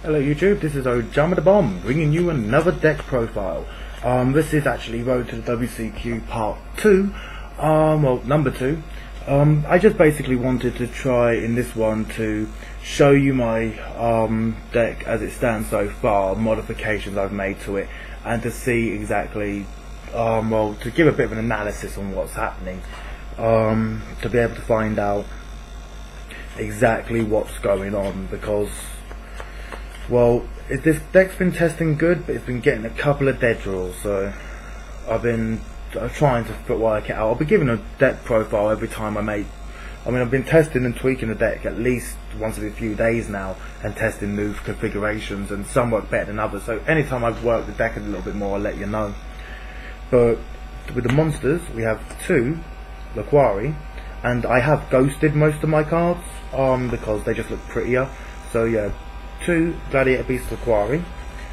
Hello YouTube, this is OjamaDaBomb bringing you another deck profile. This is actually Road to the W.C.Q part 2, well number 2. I just basically wanted to try in this one to show you my deck as it stands so far, modifications I've made to it, and to see exactly, well, to give a bit of an analysis on what's happening, to be able to find out exactly what's going on, because well, this deck's been testing good, but it's been getting a couple of dead draws, so I've been trying to work it out. I'll be giving a deck profile every time I've been testing and tweaking the deck at least once every few days now, and testing new configurations, and some work better than others, so anytime I've worked the deck a little bit more, I'll let you know. But with the monsters, we have 2 Laquari, and I have ghosted most of my cards, because they just look prettier. So yeah, 2 Gladiator Beast Laquari,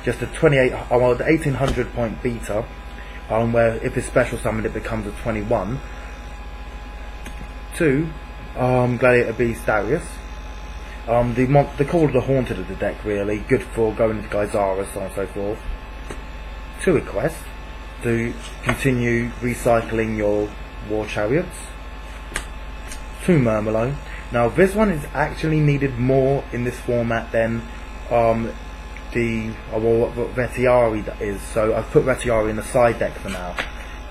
just a 1800 point beta, where if it's special summoned it becomes a 21. 2 Gladiator Beast Darius, the call of the haunted of the deck, really good for going into Gyzaris, so on and so forth. 2 Requests to continue recycling your war chariots. 2 Murmelo. Now this one is actually needed more in this format than what Retiari is, so I've put Retiari in the side deck for now.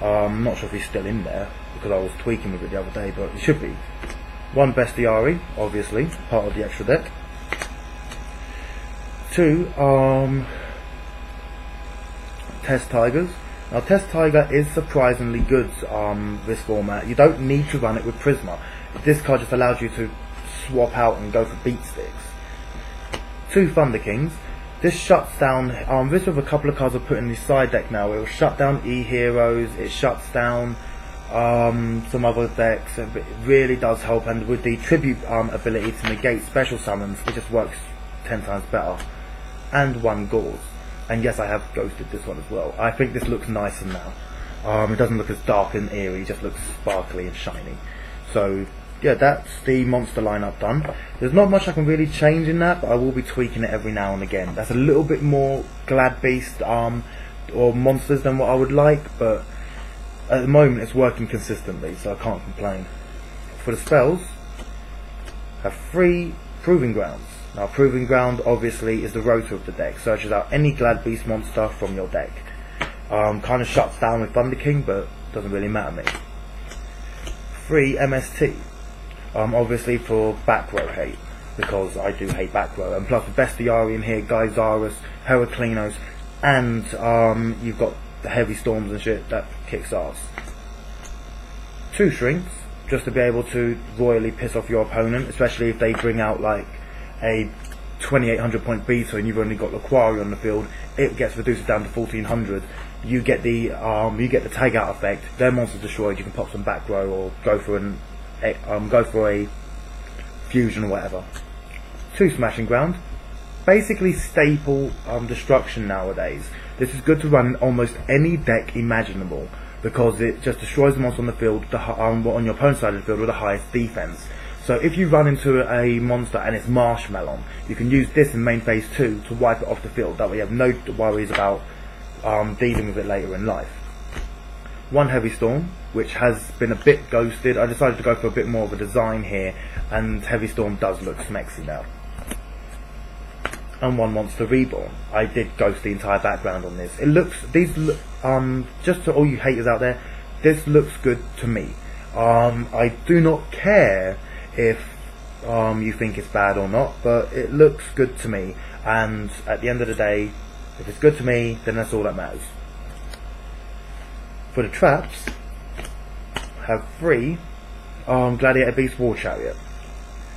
I'm not sure if he's still in there, because I was tweaking with it the other day, but he should be. 1 Bestiari, obviously, part of the extra deck. 2 Test Tigers. Now Test Tiger is surprisingly good this format. You don't need to run it with Prisma. This card just allows you to swap out and go for beat sticks. 2 Thunder Kings. This shuts down, this with a couple of cards I've put in the side deck now. It will shut down E-Heroes, it shuts down some other decks, it really does help, and with the tribute ability to negate special summons, it just works 10 times better. And 1 Gauze. And yes, I have ghosted this one as well. I think this looks nicer now. It doesn't look as dark and eerie, it just looks sparkly and shiny. So yeah, that's the monster lineup done. There's not much I can really change in that, but I will be tweaking it every now and again. That's a little bit more Glad Beast or monsters than what I would like, but at the moment it's working consistently, so I can't complain. For the spells, I have 3 Proving Grounds. Now Proving Ground obviously is the rotor of the deck, searches out any Glad Beast monster from your deck. Kind of shuts down with Thunder King, but doesn't really matter to me. 3 MST. Obviously for back row hate, because I do hate back row, and plus the Bestiari in here, Gyzaris, Heraclinos, and you've got the Heavy Storms and shit, that kicks ass. 2 Shrinks, just to be able to royally piss off your opponent, especially if they bring out like a 2800 point beta and you've only got Laquari on the field. It gets reduced down to 1400. You get the tag out effect. Their monster's destroyed. You can pop some back row or go for a fusion or whatever. 2 Smashing Ground, basically staple destruction nowadays. This is good to run in almost any deck imaginable, because it just destroys the monster on the field, on your opponent's side of the field with the highest defense. So if you run into a monster and it's Marshmallow, you can use this in main phase 2 to wipe it off the field. That way you have no worries about dealing with it later in life. 1 Heavy Storm, which has been a bit ghosted. I decided to go for a bit more of a design here, and Heavy Storm does look smexy now. And 1 Monster Reborn. I did ghost the entire background on this. Just to all you haters out there, this looks good to me. I do not care if you think it's bad or not, but it looks good to me, and at the end of the day, if it's good to me, then that's all that matters. For the traps, I have 3 Gladiator Beast War Chariot.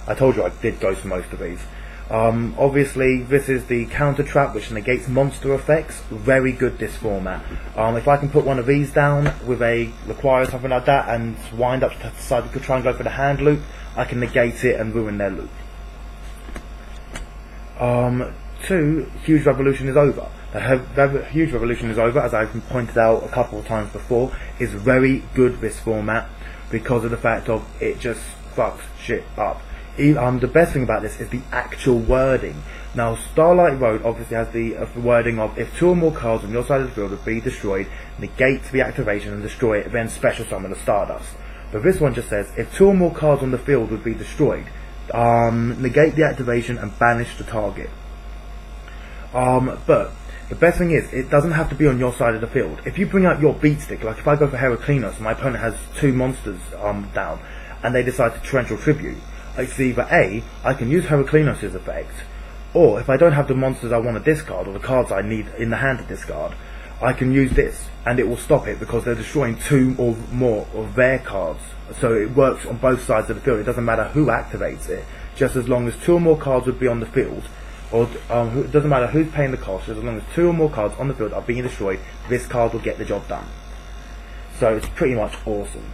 I told you I did go for most of these. Obviously this is the counter trap which negates monster effects. Very good this format. If I can put one of these down with a Laquari or something like that and wind up to decide to try and go for the hand loop, I can negate it and ruin their loop. 2 Huge Revolution is over. The Huge Revolution is over, as I've pointed out a couple of times before, is very good this format because of the fact of it just fucks shit up. The best thing about this is the actual wording. Now, Starlight Road obviously has the wording of if 2 or more cards on your side of the field would be destroyed, negate the activation and destroy it, then special summon the Stardust. But this one just says if 2 or more cards on the field would be destroyed, negate the activation and banish the target. But the best thing is, it doesn't have to be on your side of the field. If you bring out your beat stick, like if I go for Heraclinos and my opponent has 2 monsters down, and they decide to Torrential Tribute, it's either A, I can use Heraclinos' effect, or if I don't have the monsters I want to discard, or the cards I need in the hand to discard, I can use this, and it will stop it, because they're destroying 2 or more of their cards. So it works on both sides of the field. It doesn't matter who activates it, just as long as 2 or more cards would be on the field, or it doesn't matter who's paying the cost, as long as 2 or more cards on the field are being destroyed, this card will get the job done. So it's pretty much awesome.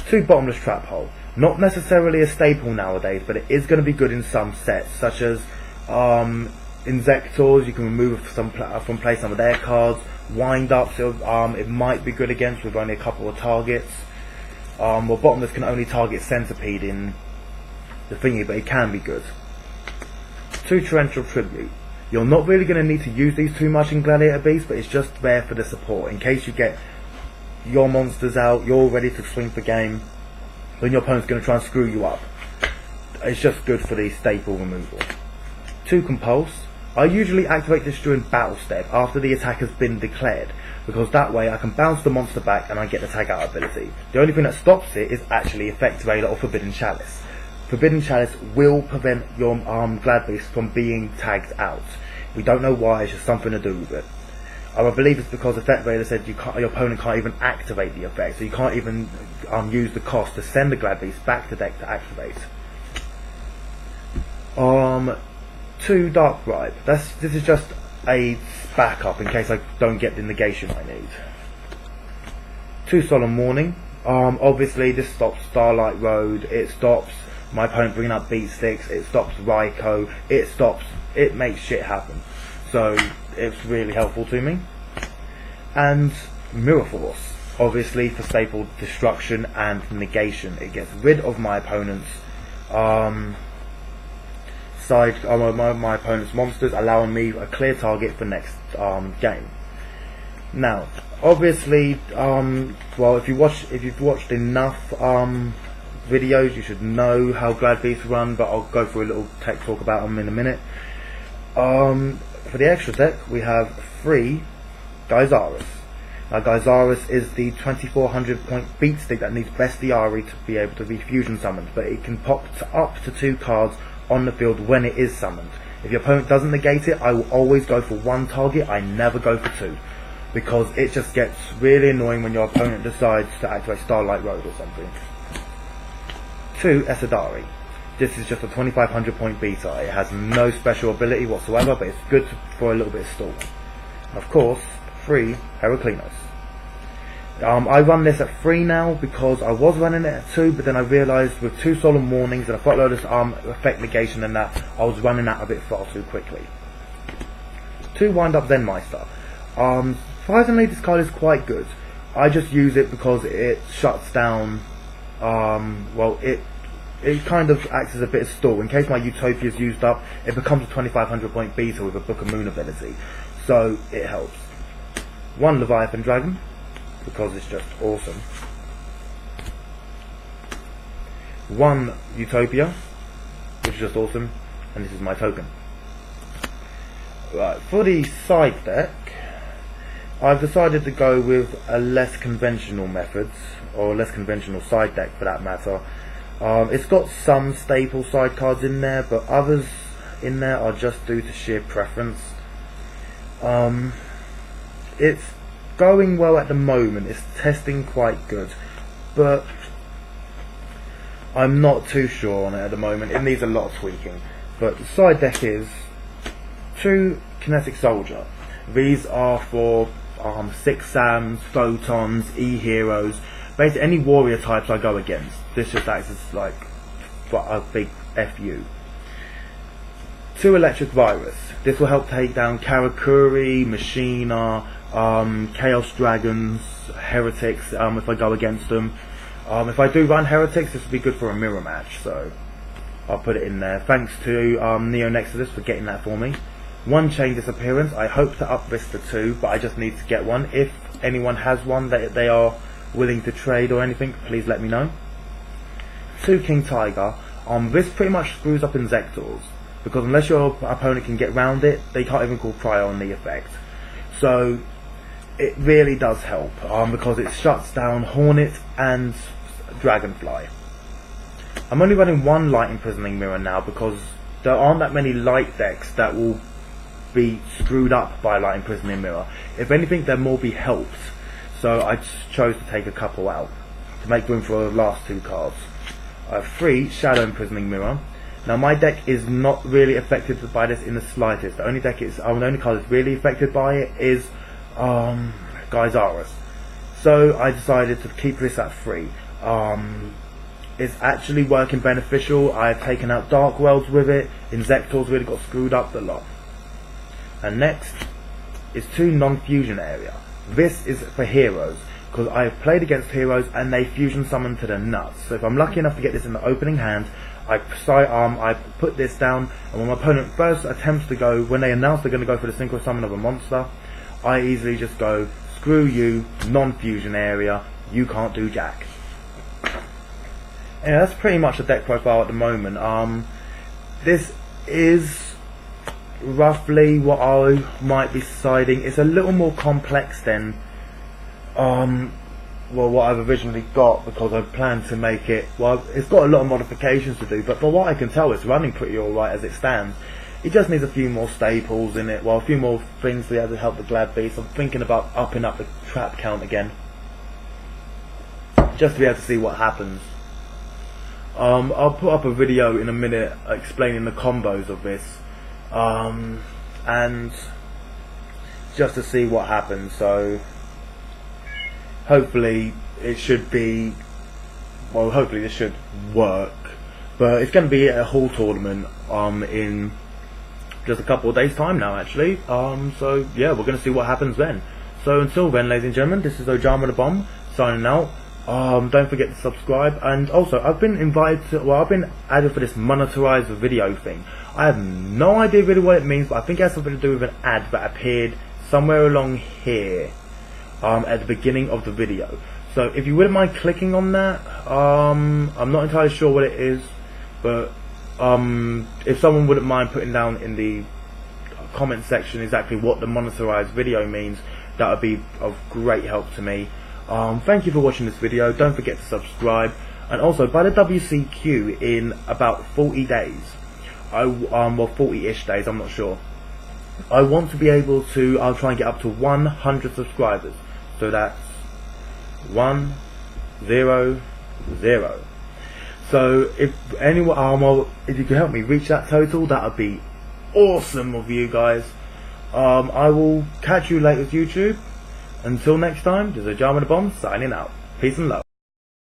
2 Bottomless Trap Hole. Not necessarily a staple nowadays, but it is going to be good in some sets, such as Inzectors. You can remove from play some of their cards. Wind-ups, it might be good against with only a couple of targets. Well, Bottomless can only target Centipede in the thingy, but it can be good. 2 Torrential Tribute. You're not really going to need to use these too much in Gladiator Beast, but it's just there for the support. In case you get your monsters out, you're ready to swing for game, then your opponent's going to try and screw you up. It's just good for the staple removal. 2 Compulse. I usually activate this during battle step after the attack has been declared, because that way I can bounce the monster back and I get the tag out ability. The only thing that stops it is actually Effect Raider or Forbidden Chalice. Forbidden Chalice will prevent your Glad Beast from being tagged out. We don't know why, it's just something to do with it. I believe it's because Effect Raider said your opponent can't even activate the effect, so you can't even use the cost to send the Glad Beast back to deck to activate. 2 Dark Bribe. This is just a backup in case I don't get the negation I need. 2 Solemn Warning. Obviously this stops Starlight Road, it stops my opponent bringing up beat sticks, it stops Raikou, it makes shit happen. So it's really helpful to me. And Mirror Force, obviously for staple destruction and negation. It gets rid of my opponent's my opponent's monsters, allowing me a clear target for next game. Now, obviously, well, if you've watched enough videos, you should know how Glad Beasts run, but I'll go through a little tech talk about them in a minute. For the extra deck, we have 3 Gyzaris. Now, Gyzaris is the 2400 point beat stick that needs Bestiary to be able to be fusion summoned, but it can pop up to 2 cards on the field when it is summoned. If your opponent doesn't negate it, I will always go for 1 target, I never go for 2. Because it just gets really annoying when your opponent decides to activate Starlight Road or something. 2 Esadari. This is just a 2500 point beta. It has no special ability whatsoever, but it's good for a little bit of stall. And of course, 3 Heraclinos. I run this at 3 now because I was running it at 2, but then I realised with 2 Solemn Warnings and a fuckload of effect negation and that, I was running out a bit far too quickly. 2 Wind Up Zenmeister. Surprisingly, this card is quite good. I just use it because it shuts down, well, it kind of acts as a bit of stall. In case my Utopia is used up, it becomes a 2500 point beta with a Book of Moon ability. So, it helps. 1 Leviathan Dragon, because it's just awesome. 1 Utopia, which is just awesome, and this is my token. Right, for the side deck, I've decided to go with a less conventional methods, or less conventional side deck for that matter. It's got some staple side cards in there, but others in there are just due to sheer preference. It's going well at the moment, it's testing quite good, but I'm not too sure on it at the moment. It needs a lot of tweaking. But the side deck is 2 Kinetic Soldier. These are for 6 Sams, Photons, E-Heroes, basically any warrior types I go against. This just acts as like a big FU. 2 Electric Virus. This will help take down Karakuri, Machina, Chaos Dragons, Heretics, if I go against them. If I do run Heretics, this will be good for a mirror match, so I'll put it in there. Thanks to Neo Nexus for getting that for me. 1 chain disappearance. I hope to up this to 2, but I just need to get one. If anyone has one that they are willing to trade or anything, please let me know. 2 King Tiger. This pretty much screws up Inzectors, because unless your opponent can get round it, they can't even call prior on the effect. So it really does help, because it shuts down Hornet and Dragonfly. I'm only running 1 Light Imprisoning Mirror now, because there aren't that many light decks that will be screwed up by Light Imprisoning Mirror. If anything, there will be helped. So I chose to take a couple out to make room for the last 2 cards. I have 3 Shadow Imprisoning Mirror. Now my deck is not really affected by this in the slightest. The only card that's really affected by it is Gyzarus. So I decided to keep this at 3. It's actually working beneficial. I have taken out Dark Worlds with it. Inzectors really got screwed up a lot. And next is 2 non-fusion area. This is for heroes, because I have played against heroes and they fusion summon to the nuts. So if I'm lucky enough to get this in the opening hand, I put this down, and when my opponent first attempts to go, when they announce they're going to go for the synchro summon of a monster, I easily just go, screw you, non-fusion area, you can't do jack. Yeah, that's pretty much the deck profile at the moment. This is roughly what I might be deciding. It's a little more complex than well, what I've originally got, because I plan to make it, well, it's got a lot of modifications to do, but for what I can tell, it's running pretty alright as it stands. It just needs a few more staples in it, well, a few more things to help the Glad Beast. I'm thinking about upping up the trap count again, just to be able to see what happens. I'll put up a video in a minute explaining the combos of this, and just to see what happens. So hopefully it should be, well, hopefully this should work. But it's going to be at a hall tournament in just a couple of days time now, actually. So yeah, we're going to see what happens then. So until then, ladies and gentlemen, this is OjamaDaBomb signing out. Don't forget to subscribe, and also I've been invited to, well, I've been added for this monetized video thing. I have no idea really what it means, but I think it has something to do with an ad that appeared somewhere along here at the beginning of the video. So if you wouldn't mind clicking on that, I'm not entirely sure what it is, but if someone wouldn't mind putting down in the comment section exactly what the monetized video means, that would be of great help to me. Thank you for watching this video. Don't forget to subscribe, and also by the W.C.Q in about 40 days, well, 40-ish days, I'm not sure, I want to be able to, I'll try and get up to 100 subscribers. So that's 100. So if anyone, well, if you can help me reach that total, that would be awesome of you guys. I will catch you later with YouTube. Until next time, this is OjamaDaBomb signing out. Peace and love.